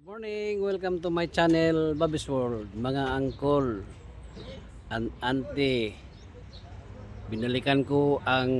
Morning, welcome to my channel, Bobby's World. Mga uncle and auntie, binalikan ko ang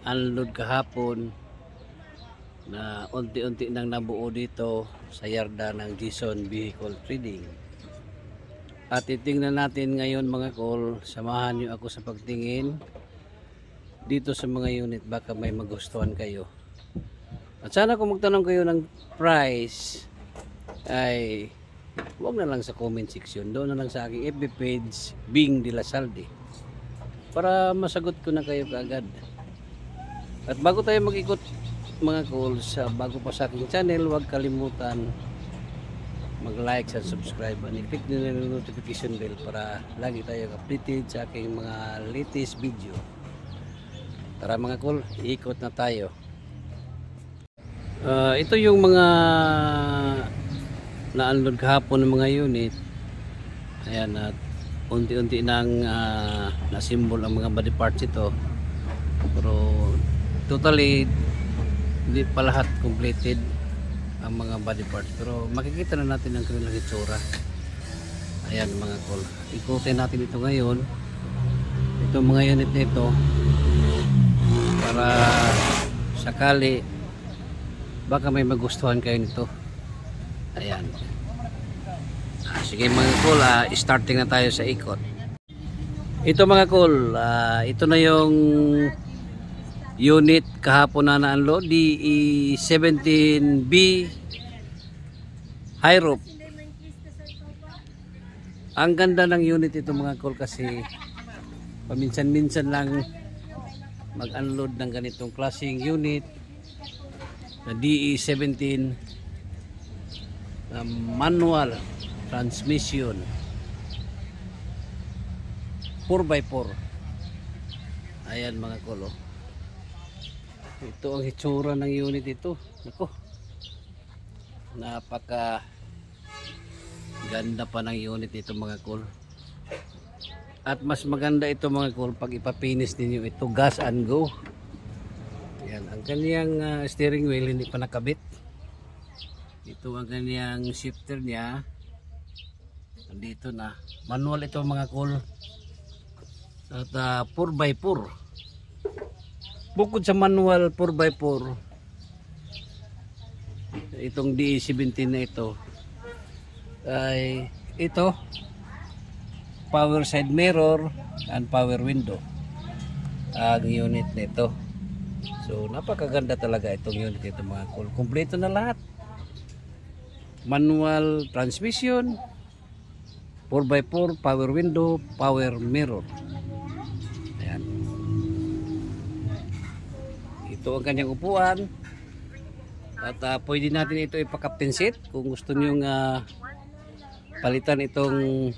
unload kahapon na unti-unti nang nabuo dito sa yarda ng Jason Vehicle Trading. At titingnan natin ngayon mga call, samahan nyo ako sa pagtingin dito sa mga unit, baka may magustuhan kayo. At sana kung magtanong kayo ng price ay huwag na lang sa comment section, doon na lang sa aking FB page Bing de la Salde para masagot ko na kayo kaagad. At bago tayo mag-ikot mga calls, bago pa sa aking channel, huwag kalimutan mag-like at subscribe and i-click nyo na yung notification bell para lagi tayo updated sa aking mga latest video. Tara mga call, iikot na tayo. Ito yung mga na-unload kahapon ng mga unit. Ayan, at unti-unti nang na-symbol ang mga body parts ito, pero totally hindi pa lahat completed ang mga body parts, pero makikita na natin ang kanilang itsura. Ayan mga call, ikutin natin ito ngayon, itong mga unit nito, para sakali baka may magustuhan kayo nito. Ayan. Sige mga call, starting na tayo sa ikot. Ito mga call, ito na yung unit kahapon na na-unload, DE17B high roof. Ang ganda ng unit ito mga call, kasi paminsan-minsan lang mag-unload ng ganitong klaseng unit na DE17 manual transmission 4x4. Ayan mga call, ito ang hitsura ng unit ito. Nako, napaka ganda pa ng unit ito mga call. At mas maganda ito mga call pag ipapinis ninyo ito gas and go. Ayan, ang kaniyang steering wheel hindi pa nakabit. Ito ang kaniyang shifter niya, nandito na. Manual ito mga call. At 4x4. Bukod sa manual 4x4, itong DE17 na ito ay ito power side mirror and power window ang unit nito. So napakaganda talaga itong unit nito mga call. Kompleto na lahat, manual transmission, 4x4, power window, power mirror. Ayan. Ito ang kanyang upuan. At pwede natin ito ipa-captain seat kung gusto nyong palitan itong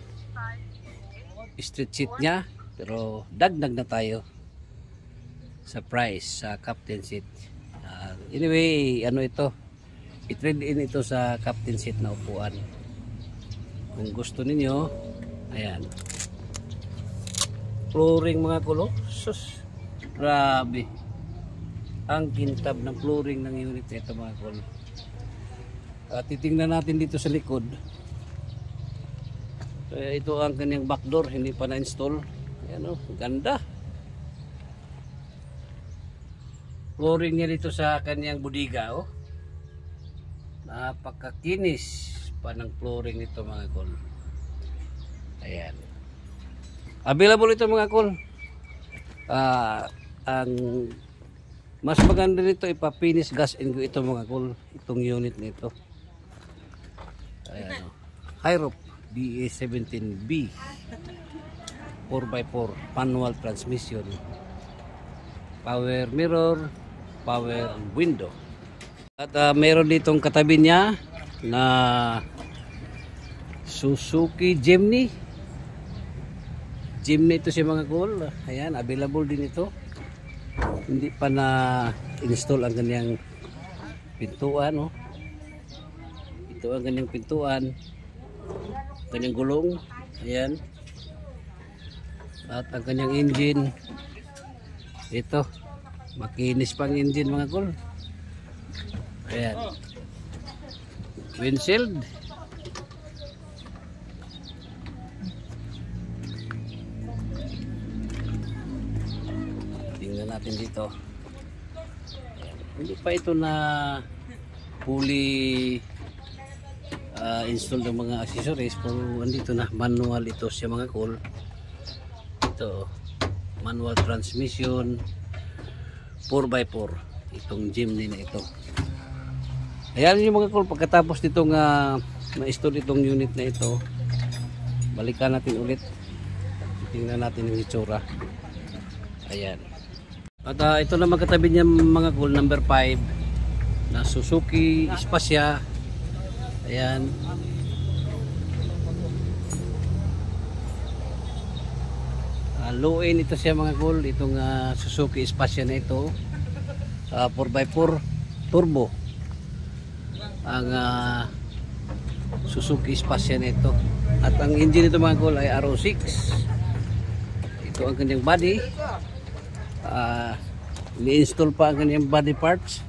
street seat nya, pero dagdag na tayo sa price sa captain seat. Anyway, ano ito, i-trade in ito sa captain seat na upuan kung gusto ninyo. Ayan, flooring mga kulo, sus, grabe ang kintab ng flooring ng unit nito mga kulo. Titingnan natin dito sa likod. Ito ang kanyang back door, hindi pa na-install. Ayan, ganda flooring niya dito sa kanyang budiga. Napakakinis pa ng flooring nito mga call. Ayan, available ito mga call. Ang mas maganda nito, ipapinis gas and go ito mga call, itong unit nito. Ayan, high roof DE17B 4x4 manual transmission, power mirror, power window. At meron ditong katabi niya na Suzuki Jimny ito siya mga call. Ayan, available din ito. Hindi pa na install ang kanyang pintuan. Ito ang kanyang pintuan, kanyang gulong. Ayan. At ang kanyang engine, ito, makinis pang engine mga call. Ayan. windshield. Tingnan natin dito. Hindi pa ito na fully install ng mga accessories, pero andito na, manual ito siya mga cool. Ito manual transmission, 4x4 itong Jimny na ito. Ayan yung mga cool, pagkatapos nitong ma-install itong unit na ito, balikan natin ulit, tingnan natin yung itsura. Ayan, at ito na magkatabi niya mga cool, number 5 na Suzuki Spazia. Ayan, low-end ito siya mga cool, itong Suzuki Spazia na ito, 4x4 turbo ang Suzuki Spazia na ito. At ang engine nito mga cool ay RO6. Ito ang kanyang body, ni-install pa ang kanyang body parts,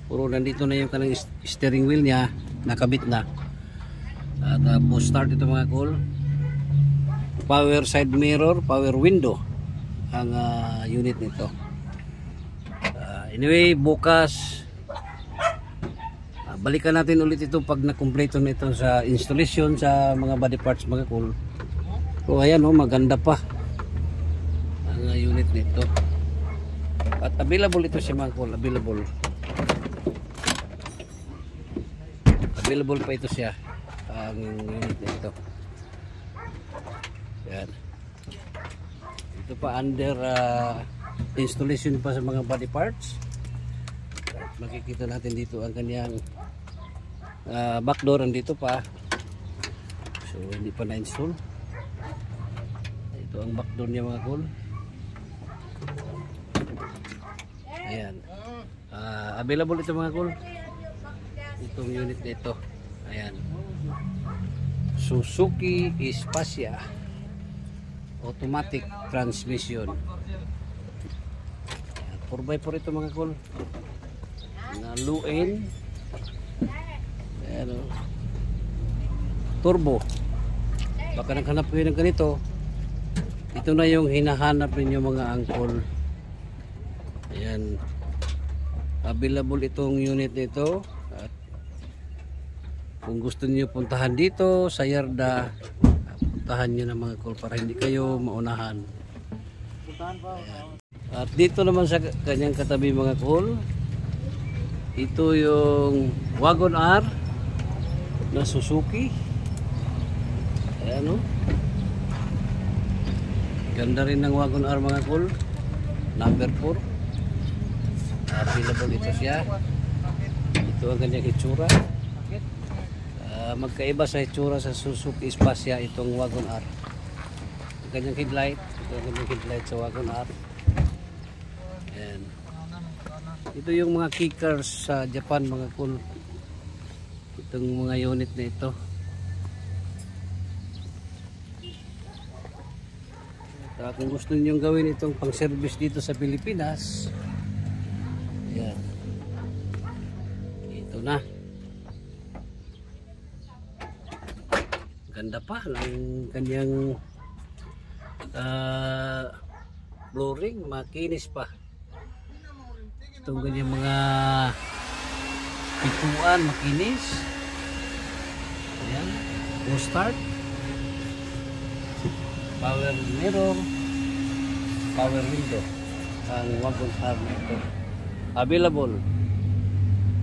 puro nandito na yung kanyang steering wheel niya, nakabit na. At push start ito mga cool, power side mirror, power window ang unit nito. Anyway, bukas balikan natin ulit ito pag na-complete na ito sa installation sa mga body parts mga cool. So ayan, maganda pa ang unit nito. At available ito siya mga cool, available pa ito siya ang unit nito. Yan. Ito pa under installation pa sa mga body parts. At makikita natin dito ang kanyang back door, andito pa. So hindi pa na-install. Ito ang back door niya mga cool. Ayan. Available ito mga cool, itong unit nito. Ayan, Suzuki Spazia automatic transmission. 4x4 ito mga cool, na low-end, turbo. Baka naghanap kayo ng ganito, ito na yung hinahanap ninyo mga angkol. Ayan, available itong unit nito. At kung gusto niyo puntahan dito sa yarda, puntahan nyo na mga cool para hindi kayo maunahan. Ayan. At dito naman sa kanyang katabi mga cool, ito yung Wagon R na Suzuki. Ayan, ganda rin ng Wagon R mga cool, number 4. Available ito siya. Ito ang kanyang itsura. Magkaiba sa itsura sa Suzuki Spazia itong Wagon R. Ang kanyang headlight, ito ang kanyang headlight sa Wagon R. Ayan. Ito yung mga kickers sa Japan mga cool, itong mga unit na ito. At kung gusto niyo gawin itong pang service dito sa Pilipinas, ayan, ito na. Ganda pa ng kanyang flooring, makinis pa. Itong kanyang mga pituan, makinis. Ayan, go start, power mirror, power window ang Wagon R na ito. Available.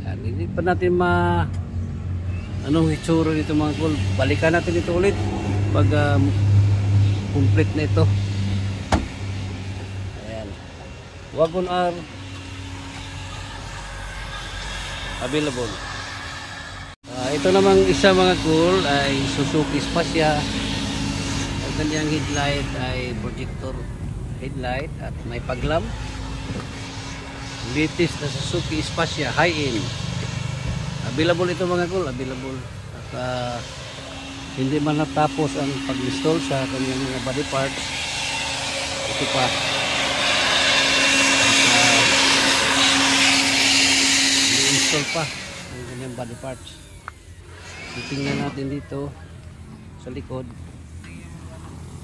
Ayan, hindi pa natin anong itsura nito mga cool. Balikan natin ito ulit pag complete na ito. Ayan, Wagon R available. Ito namang isa mga cool ay Suzuki Spazia. Ang kanyang headlight ay projector headlight at may paglam. Latest na Suzuki Spazia high-end. Available ito mga cool, available. At hindi man natapos ang pag-install sa kanyang mga body parts. Ito pa. I-install pa ang kanyang body parts. Titingnan natin dito sa likod.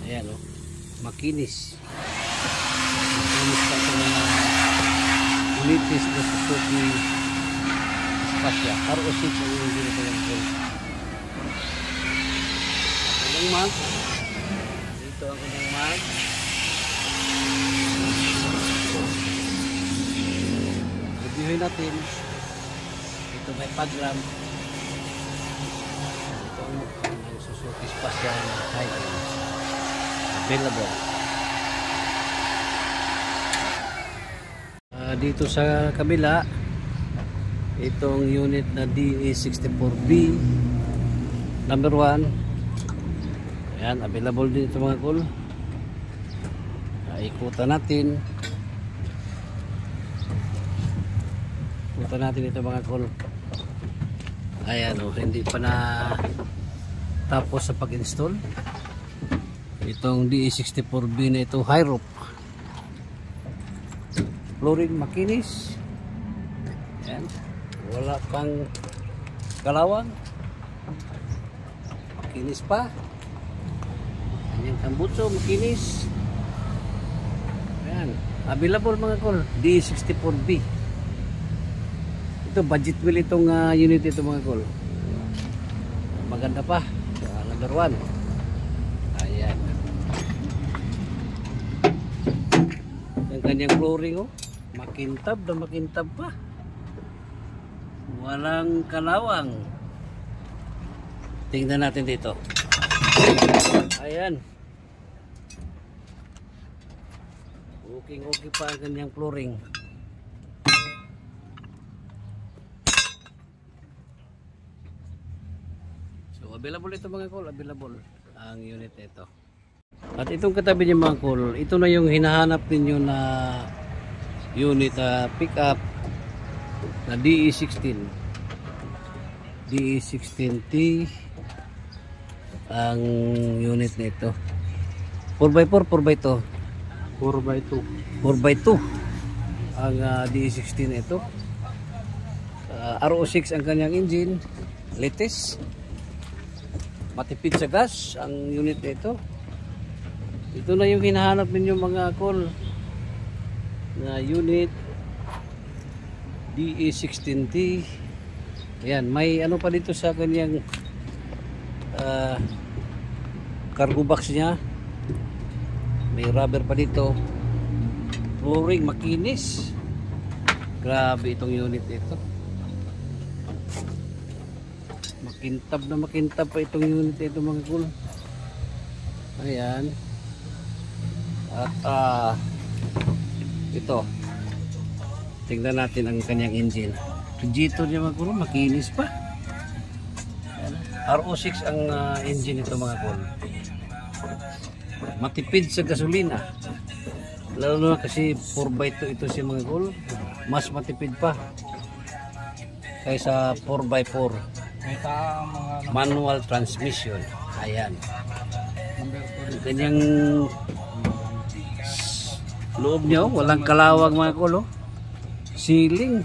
Ayan o, makinis. Makinis pa ito na ulitis na Suzuki Spasya. RO6 ang hindi nito yung gold. Ang mag. Dito ang kanyang mag. Reviewin natin. Ito may paglam. Ito ang Suzuki Spasya high-end. Available. Dito sa kabila, itong unit na DE64B number 1. Ayan, available din ito mga cool. Ikutan natin. Ikutan natin ito mga cool. Ayan o, hindi pa na tapos sa pag-install. Itong DE64B na ito, high roof. Flooring makinis. Ayan. Wala pang kalawang. Makinis pa. Yung tambutso, makinis. Ayan. Available mga cool. DE64B. Ito, budget wheel itong unit ito mga cool. Maganda pa. Number 1. Ayan. Yung kanyang flooring oh. Makintab na makintab pa. Walang kalawang. Tingnan natin dito. Ayan. Okay pa ang kanyang flooring. So available ito mga cool, available ang unit ito. At itong katabi niya mga cool, ito na yung hinahanap ninyo na unit pickup na DE16. DE16T ang unit nito. 4x4, 4x2. 4x2. 4x2 ang DE16 ito. RO6 ang kanyang engine, latest. Matipid sa gas ang unit nito. Ito na yung hinahanap ninyo mga cool na unit DE16T. Ayan, may ano pa dito sa kanyang cargo box niya. May rubber pa dito. Flooring makinis. Grabe itong unit ito. Makintab pa itong unit ito mga cool. Ayan. At ito. Tingnan natin ang kanyang engine. Radiator niya mga cool, makinis pa. Ayan. RO6 ang engine ito mga cool. Matipid sa gasolina. Lalo na kasi 4x2 ito si mga cool. Mas matipid pa kaysa 4x4. Manual transmission. Ayan. Ang kanyang loob niya, walang kalawag mga cool. Ceiling.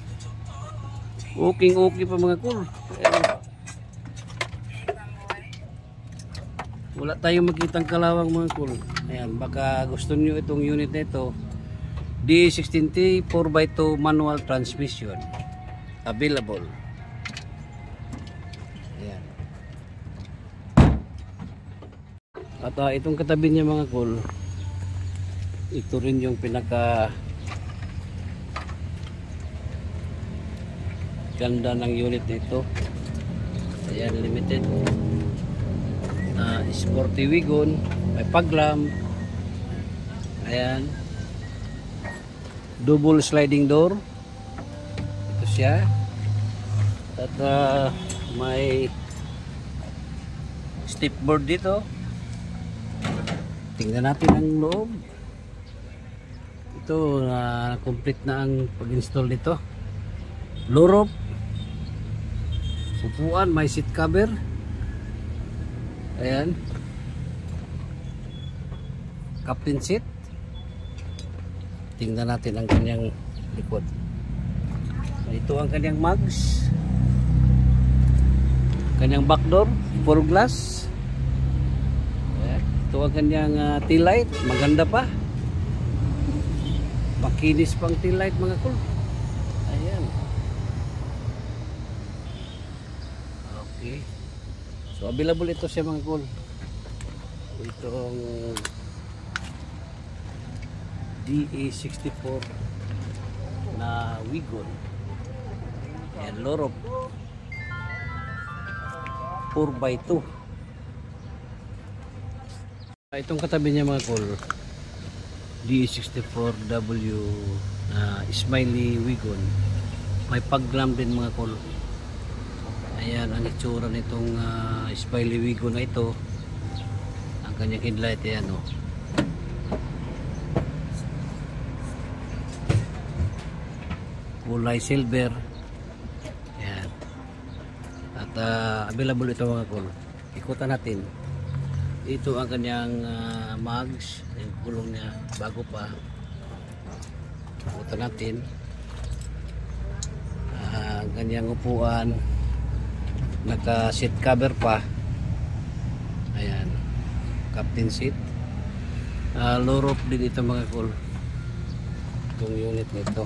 Okay pa mga cool. Ayan. Wala tayong makitang kalawang mga cool. Ayan, baka gusto niyo itong unit na ito. DE16T 4x2 manual transmission. Available. Ayan. At itong katabi niya mga cool, ito rin yung pinaka ganda ng unit nito. Ayan, limited. Sporty wagon, may paglam. Ayan. Double sliding door. Ito siya. At may step board dito. Tingnan natin ang loob. Ito complete na ang pag-install nito. Low roof. Upuan, may seat cover. Ayan. Captain seat. Tingnan natin ang kanyang likod. Ito ang kanyang mugs. Kanyang back door, full glass. Ayan. Ito ang kanyang tail light, maganda pa. Makinis pang tail light mga cool. Ayan. Okay. So available ito siya mga cool. Itong DA64 na Wigon. Ayan, lorop 4x2. Itong katabi niya mga cool, DA64W na Smiley Wigon. May pag-glam din mga cool. Ayan ang itsura nitong Smiley Wigon na ito. Ang kanyang headlight, ayan o. Kulay silver. Ayan. At available ito mga cool. Ikutan natin. Ito ang kanyang mags. Yung kulong niya bago pa. Ikutan natin. Ang kanyang upuan, naka seat cover pa. Ayan, captain seat. Low roof din ito mga cool. Itong unit nito.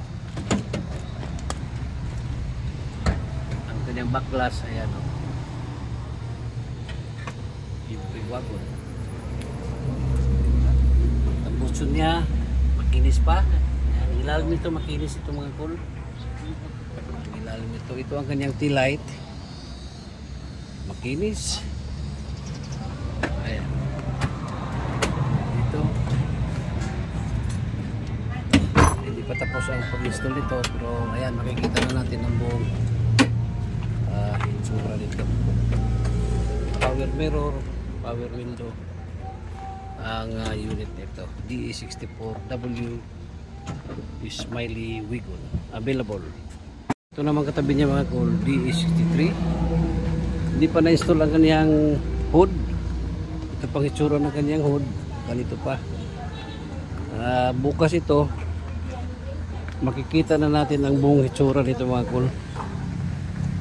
Ang kanyang back glass, ayan o. Yung wagon. Tapos niya, makinis pa. Ayan, ilalim nito, makinis ito mga cool. Ilalim nito, ito ang kanyang tail light. Makinis. Ayan. Dito. Hindi pa tapos ang pag-install nito, pero ayan, makikita na natin ang buong itsura dito. Power mirror, power window ang unit nito. DA64W Smiley Wigon. Available. Ito naman katabi niya mga cool, DA63. Hindi pa na-install ang kanyang hood. Ito pang itsura ng kanyang hood. Ganito pa. Bukas ito, makikita na natin ang buong itsura nito mga cool.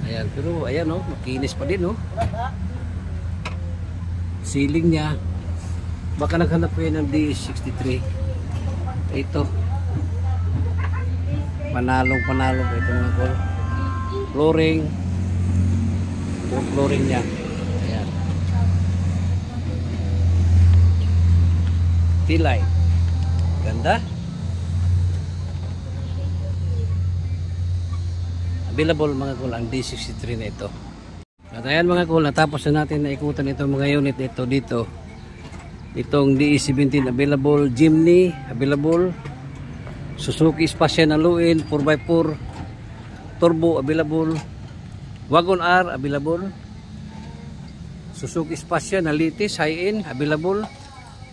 Ayan, pero ayan o, makinis pa din o. Ceiling niya, baka naghanap ko yan ng DA63. Ito, panalong ito mga cool. Flooring, buong flooring niya. Ayan. T-light. Ganda. Available mga cool ang D63 na ito. At ayan mga cool, natapos na natin na ikutan itong mga unit ito dito. Itong DE17 available, Jimny available, Suzuki Spacia na Luin 4x4 Turbo available, Wagon R available, Suzuki Spacia na Litis high-end available.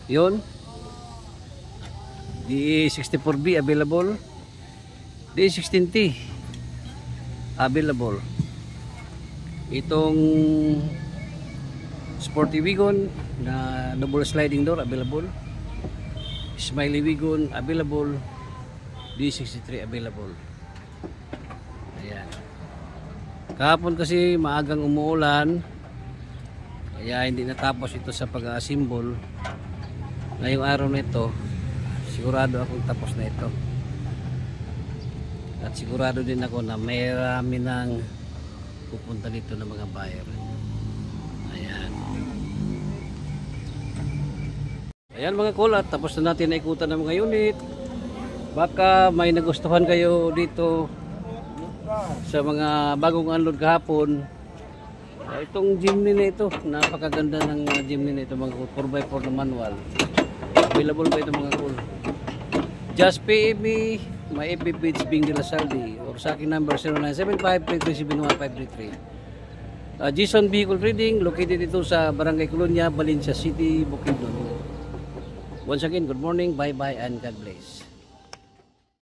Yun. DE64B available, DE16T available. Itong Sporty Wigon na double sliding door available, Smiley Wigon available, D63 available. Ayan. Kahapon kasi maagang umuulan, kaya hindi natapos ito sa pag-assemble. Ngayong araw na ito, sigurado akong tapos na ito. At sigurado din ako na marami nang pupunta dito ng mga buyer. Ayan. Ayan mga cool, at tapos na natin naikutan ng mga unit. Baka may nagustuhan kayo dito sa mga bagong unload kahapon. Itong Jimny na ito, napakaganda ng Jimny na ito mga cool, 4x4 na manual. Available pa ito mga cool. Just PM me, my FB page Bing de la Saldi, or sa aking number 0975-337-1533. Jason Vehicle Trading, located ito sa Barangay Colonia, Valencia City, Bukidnon. Once again, good morning, bye bye, and God bless.